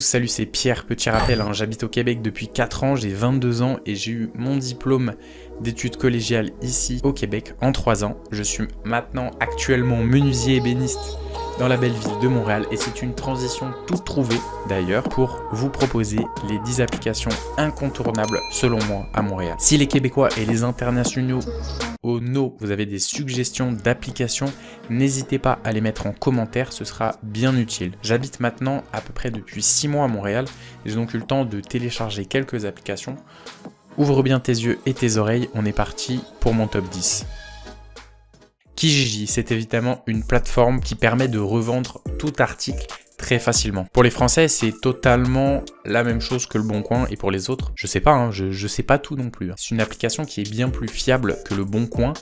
salut, c'est Pierre. Petit rappel, j'habite au Québec depuis 4 ans, j'ai 22 ans et j'ai eu mon diplôme d'études collégiales ici au Québec en 3 ans. Je suis maintenant actuellement menuisier ébéniste dans la belle ville de Montréal et c'est une transition toute trouvée d'ailleurs pour vous proposer les 10 applications incontournables selon moi à Montréal. Si les Québécois et les internationaux vous avez des suggestions d'applications, n'hésitez pas à les mettre en commentaire, ce sera bien utile. J'habite maintenant à peu près depuis 6 mois à Montréal et j'ai donc eu le temps de télécharger quelques applications. Ouvre bien tes yeux et tes oreilles, on est parti pour mon top 10. Kijiji, c'est évidemment une plateforme qui permet de revendre tout article très facilement. Pour les Français, c'est totalement la même chose que le Bon Coin et pour les autres, je sais pas, je sais pas tout non plus. C'est une application qui est bien plus fiable que le Bon Coin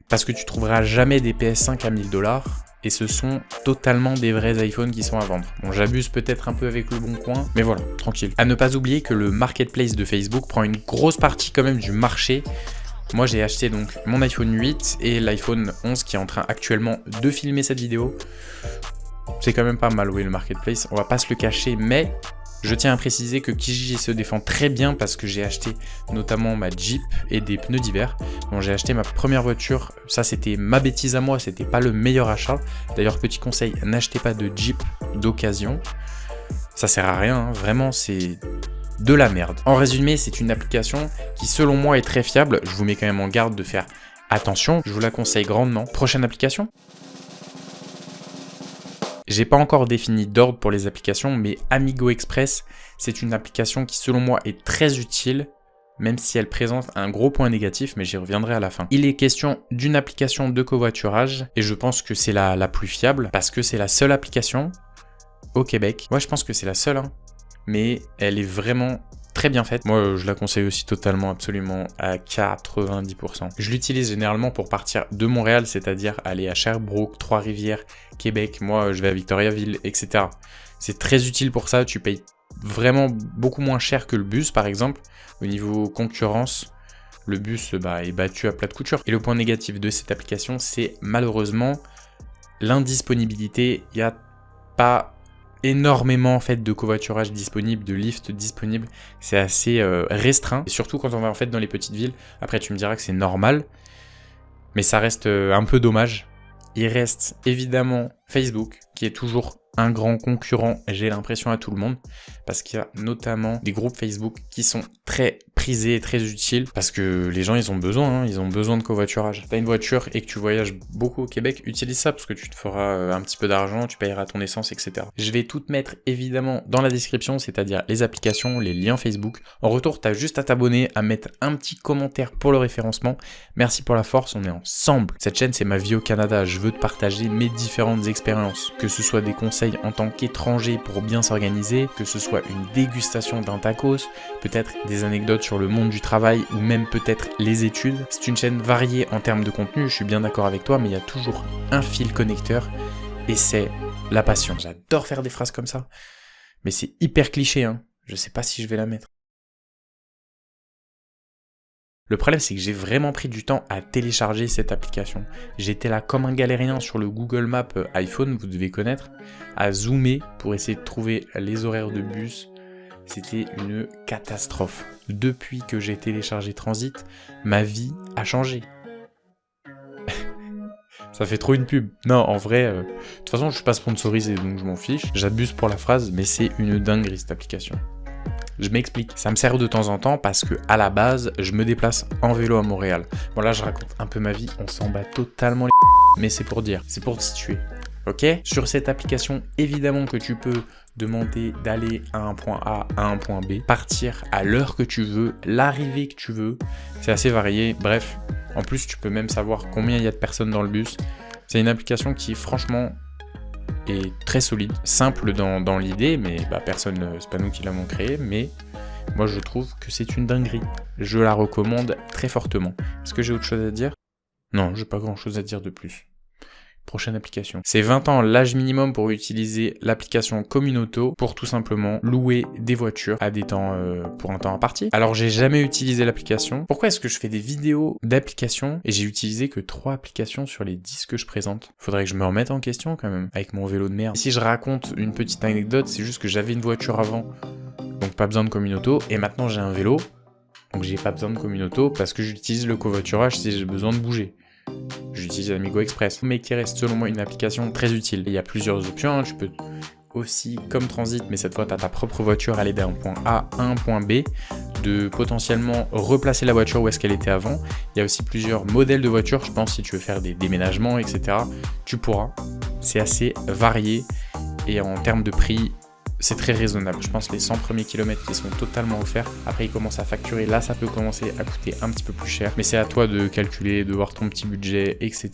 parce que tu trouveras jamais des PS5 à 1000 $ et ce sont totalement des vrais iPhones qui sont à vendre. Bon, j'abuse peut-être un peu avec le Bon Coin, mais voilà, tranquille. À ne pas oublier que le marketplace de Facebook prend une grosse partie quand même du marché. Moi j'ai acheté donc mon iPhone 8 et l'iPhone 11 qui est en train actuellement de filmer cette vidéo. C'est quand même pas mal, oui, le marketplace, on va pas se le cacher, mais je tiens à préciser que Kijiji se défend très bien parce que j'ai acheté notamment ma Jeep et des pneus d'hiver. Bon, j'ai acheté ma première voiture, ça c'était ma bêtise à moi, c'était pas le meilleur achat. D'ailleurs, petit conseil, n'achetez pas de Jeep d'occasion, ça sert à rien, vraiment c'est de la merde. En résumé, c'est une application qui selon moi est très fiable, je vous mets quand même en garde de faire attention, je vous la conseille grandement. Prochaine application ? J'ai pas encore défini d'ordre pour les applications, mais Amigo Express, c'est une application qui selon moi est très utile, même si elle présente un gros point négatif, mais j'y reviendrai à la fin. Il est question d'une application de covoiturage, et je pense que c'est la plus fiable, parce que c'est la seule application au Québec. Ouais, je pense que c'est la seule, mais elle est vraiment très bien faite. Moi, je la conseille aussi totalement, absolument, à 90%. Je l'utilise généralement pour partir de Montréal, c'est-à-dire aller à Sherbrooke, Trois-Rivières, Québec. Moi, je vais à Victoriaville, etc. C'est très utile pour ça. Tu payes vraiment beaucoup moins cher que le bus, par exemple. Au niveau concurrence, le bus est battu à plat de couture. Et le point négatif de cette application, c'est malheureusement l'indisponibilité. Il n'y a pas énormément en fait de covoiturage disponible, de lift disponible, c'est assez restreint, et surtout quand on va en fait dans les petites villes. Après tu me diras que c'est normal, mais ça reste un peu dommage. Il reste évidemment Facebook, qui est toujours un grand concurrent, j'ai l'impression, à tout le monde, parce qu'il y a notamment des groupes Facebook qui sont très prisés et très utiles, parce que les gens ils ont besoin de covoiturage. T'as une voiture et que tu voyages beaucoup au Québec, utilise ça, parce que tu te feras un petit peu d'argent, tu payeras ton essence, etc. Je vais tout te mettre évidemment dans la description, c'est-à-dire les applications, les liens Facebook. En retour, t'as juste à t'abonner, à mettre un petit commentaire pour le référencement. Merci pour la force, on est ensemble. Cette chaîne, c'est ma vie au Canada, je veux te partager mes différentes expériences, que ce soit des conseils en tant qu'étranger pour bien s'organiser, que ce soit une dégustation d'un tacos, peut-être des anecdotes sur le monde du travail ou même peut-être les études. C'est une chaîne variée en termes de contenu, je suis bien d'accord avec toi, mais il y a toujours un fil connecteur et c'est la passion. J'adore faire des phrases comme ça, mais c'est hyper cliché, je sais pas si je vais la mettre. Le problème, c'est que j'ai vraiment pris du temps à télécharger cette application. J'étais là comme un galérien sur le Google Maps iPhone, vous devez connaître, à zoomer pour essayer de trouver les horaires de bus. C'était une catastrophe. Depuis que j'ai téléchargé Transit, ma vie a changé. Ça fait trop une pub. Non, en vrai, de toute façon, je suis pas sponsorisé, donc je m'en fiche. J'abuse pour la phrase, mais c'est une dinguerie cette application. Je m'explique, ça me sert de temps en temps parce que à la base, je me déplace en vélo à Montréal. Bon là, je raconte un peu ma vie, on s'en bat totalement les mais c'est pour dire, c'est pour te situer. Ok ? Sur cette application, évidemment que tu peux demander d'aller à un point A à un point B, partir à l'heure que tu veux, l'arrivée que tu veux. C'est assez varié, bref. En plus, tu peux même savoir combien il y a de personnes dans le bus. C'est une application qui, franchement, est très solide, simple dans l'idée, mais personne, c'est pas nous qui l'avons créé, mais moi je trouve que c'est une dinguerie. Je la recommande très fortement. Est-ce que j'ai autre chose à dire ? Non, j'ai pas grand chose à dire de plus. prochaine application. C'est 20 ans l'âge minimum pour utiliser l'application Communauto pour tout simplement louer des voitures à des temps pour un temps imparti. Alors j'ai jamais utilisé l'application. Pourquoi est-ce que je fais des vidéos d'applications et j'ai utilisé que 3 applications sur les 10 que je présente? Faudrait que je me remette en question quand même avec mon vélo de merde. Et si je raconte une petite anecdote, c'est juste que j'avais une voiture avant, donc pas besoin de Communauto, et maintenant j'ai un vélo, donc j'ai pas besoin de Communauto parce que j'utilise le covoiturage si j'ai besoin de bouger. J'utilise Amigo Express, mais qui reste selon moi une application très utile. Il y a plusieurs options, hein. Tu peux aussi, comme Transit, mais cette fois tu as ta propre voiture, aller d'un point A à un point B, de potentiellement replacer la voiture où est-ce qu'elle était avant. Il y a aussi plusieurs modèles de voitures, je pense si tu veux faire des déménagements, etc. Tu pourras. C'est assez varié et en termes de prix, c'est très raisonnable. Je pense que les 100 premiers kilomètres qui sont totalement offerts. Après, ils commencent à facturer. Là, ça peut commencer à coûter un petit peu plus cher. Mais c'est à toi de calculer, de voir ton petit budget, etc.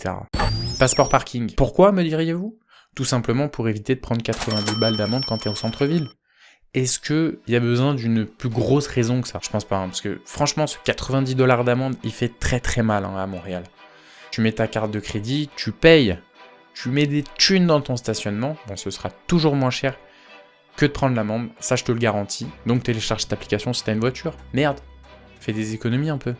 Passeport parking. Pourquoi, me diriez-vous? Tout simplement pour éviter de prendre 90 balles d'amende quand tu es au centre-ville. Est-ce qu'il y a besoin d'une plus grosse raison que ça? Je pense pas, hein, parce que franchement, ce 90 $ d'amende, il fait très très mal à Montréal. Tu mets ta carte de crédit, tu payes, tu mets des thunes dans ton stationnement. Bon, ce sera toujours moins cher que de prendre l'amende, ça je te le garantis. Donc télécharge cette application si t'as une voiture. Merde, fais des économies un peu.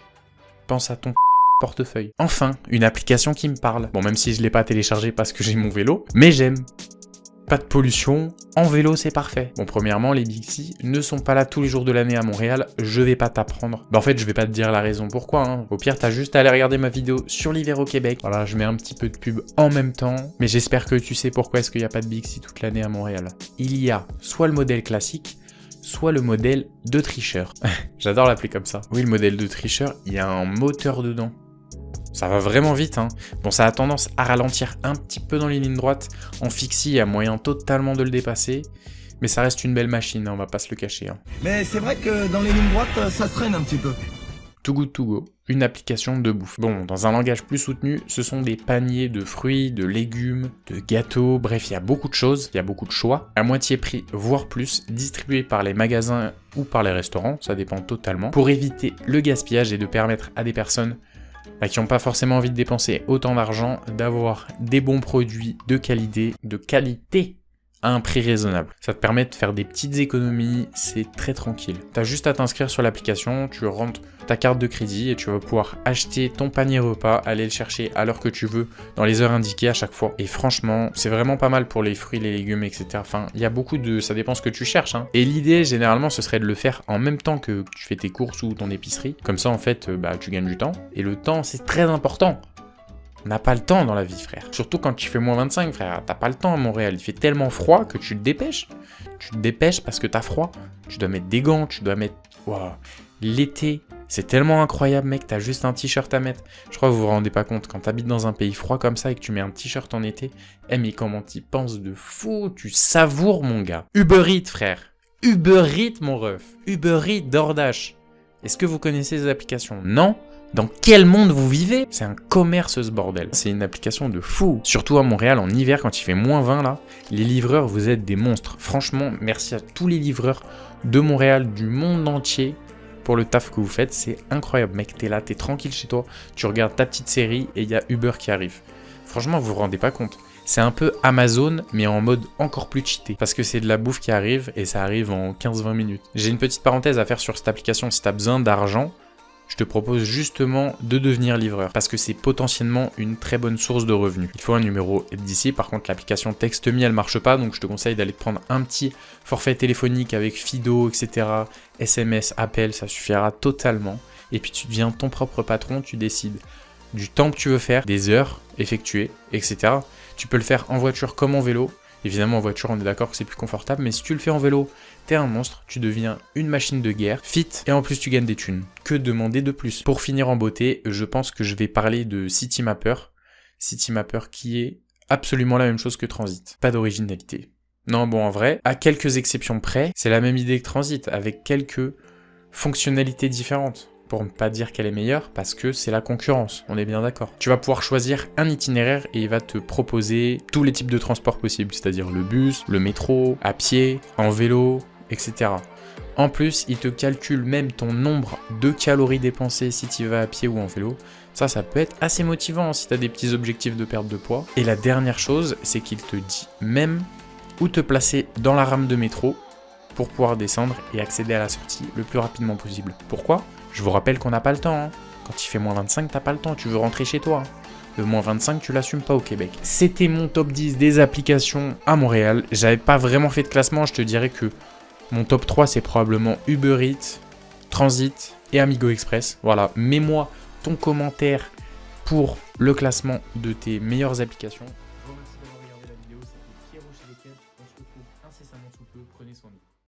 Pense à ton portefeuille. Enfin, une application qui me parle. Bon, même si je l'ai pas téléchargée parce que j'ai mon vélo, mais j'aime. Pas de pollution, en vélo c'est parfait. Bon, premièrement, les Bixi ne sont pas là tous les jours de l'année à Montréal, je vais pas t'apprendre. Bah en fait, je vais pas te dire la raison pourquoi, hein. Au pire, t'as juste à aller regarder ma vidéo sur l'hiver au Québec. Voilà, je mets un petit peu de pub en même temps, mais j'espère que tu sais pourquoi est-ce qu'il y a pas de Bixi toute l'année à Montréal. Il y a soit le modèle classique, soit le modèle de tricheur. J'adore l'appeler comme ça. Oui, le modèle de tricheur, il y a un moteur dedans. Ça va vraiment vite, hein. Bon, ça a tendance à ralentir un petit peu dans les lignes droites. En fixie, il y a moyen totalement de le dépasser. Mais ça reste une belle machine, hein, on va pas se le cacher. Hein. Mais c'est vrai que dans les lignes droites, ça se traîne un petit peu. Too Good To Go, une application de bouffe. Bon, dans un langage plus soutenu, ce sont des paniers de fruits, de légumes, de gâteaux, bref, il y a beaucoup de choses, il y a beaucoup de choix, à moitié prix, voire plus, distribués par les magasins ou par les restaurants, ça dépend totalement, pour éviter le gaspillage et de permettre à des personnes qui n'ont pas forcément envie de dépenser autant d'argent, d'avoir des bons produits de qualité à un prix raisonnable. Ça te permet de faire des petites économies, c'est très tranquille. T'as juste à t'inscrire sur l'application, tu rentres ta carte de crédit et tu vas pouvoir acheter ton panier repas, aller le chercher à l'heure que tu veux, dans les heures indiquées à chaque fois. Et franchement, c'est vraiment pas mal pour les fruits, les légumes, etc. Enfin, il y a beaucoup de... ça dépend ce que tu cherches, hein. Et l'idée, généralement, ce serait de le faire en même temps que tu fais tes courses ou ton épicerie. Comme ça, en fait, tu gagnes du temps. Et le temps, c'est très important. On n'a pas le temps dans la vie, frère. Surtout quand tu fais moins 25, frère. T'as pas le temps à Montréal. Il fait tellement froid que tu te dépêches. Tu te dépêches parce que t'as froid. Tu dois mettre des gants, tu dois mettre... Waouh. L'été, c'est tellement incroyable, mec. T'as juste un t-shirt à mettre. Je crois que vous vous rendez pas compte. Quand t'habites dans un pays froid comme ça et que tu mets un t-shirt en été, mais comment t'y penses de fou. Tu savoures, mon gars. Uber Eats, frère. Uber Eats, mon ref. Uber Eats, DoorDash. Est-ce que vous connaissez ces applications? Non? Dans quel monde vous vivez? C'est un commerce ce bordel. C'est une application de fou. Surtout à Montréal en hiver quand il fait moins 20 là. Les livreurs, vous êtes des monstres. Franchement, merci à tous les livreurs de Montréal, du monde entier pour le taf que vous faites. C'est incroyable mec, t'es là, t'es tranquille chez toi. Tu regardes ta petite série et il y a Uber qui arrive. Franchement, vous vous rendez pas compte. C'est un peu Amazon, mais en mode encore plus cheaté. Parce que c'est de la bouffe qui arrive et ça arrive en 15-20 minutes. J'ai une petite parenthèse à faire sur cette application. Si t'as besoin d'argent, je te propose justement de devenir livreur parce que c'est potentiellement une très bonne source de revenus. Il faut un numéro d'ici, par contre l'application TextMe elle marche pas, donc je te conseille d'aller te prendre un petit forfait téléphonique avec Fido, etc. SMS, appel, ça suffira totalement. Et puis tu deviens ton propre patron, tu décides du temps que tu veux faire, des heures effectuées, etc. Tu peux le faire en voiture comme en vélo. Évidemment en voiture on est d'accord que c'est plus confortable, mais si tu le fais en vélo, t'es un monstre, tu deviens une machine de guerre, fit, et en plus tu gagnes des thunes. Que demander de plus? Pour finir en beauté, je pense que je vais parler de Citymapper. Citymapper qui est absolument la même chose que Transit. Pas d'originalité. Non bon en vrai, à quelques exceptions près, c'est la même idée que Transit, avec quelques fonctionnalités différentes. Pour ne pas dire qu'elle est meilleure, parce que c'est la concurrence, on est bien d'accord. Tu vas pouvoir choisir un itinéraire et il va te proposer tous les types de transports possibles, c'est-à-dire le bus, le métro, à pied, en vélo, etc. En plus, il te calcule même ton nombre de calories dépensées si tu vas à pied ou en vélo. Ça peut être assez motivant si tu as des petits objectifs de perte de poids. Et la dernière chose, c'est qu'il te dit même où te placer dans la rame de métro pour pouvoir descendre et accéder à la sortie le plus rapidement possible. Pourquoi? Je vous rappelle qu'on n'a pas le temps. Hein. Quand il fait moins 25, t'as pas le temps, tu veux rentrer chez toi. Hein. Le moins 25, tu l'assumes pas au Québec. C'était mon top 10 des applications à Montréal. J'avais pas vraiment fait de classement, je te dirais que mon top 3, c'est probablement Uber Eats, Transit et Amigo Express. Voilà, mets-moi ton commentaire pour le classement de tes meilleures applications. Je vous remercie d'avoir regardé la vidéo, c'était Pierrot chez les Quêtes. On se retrouve incessamment sous peu, prenez soin de vous.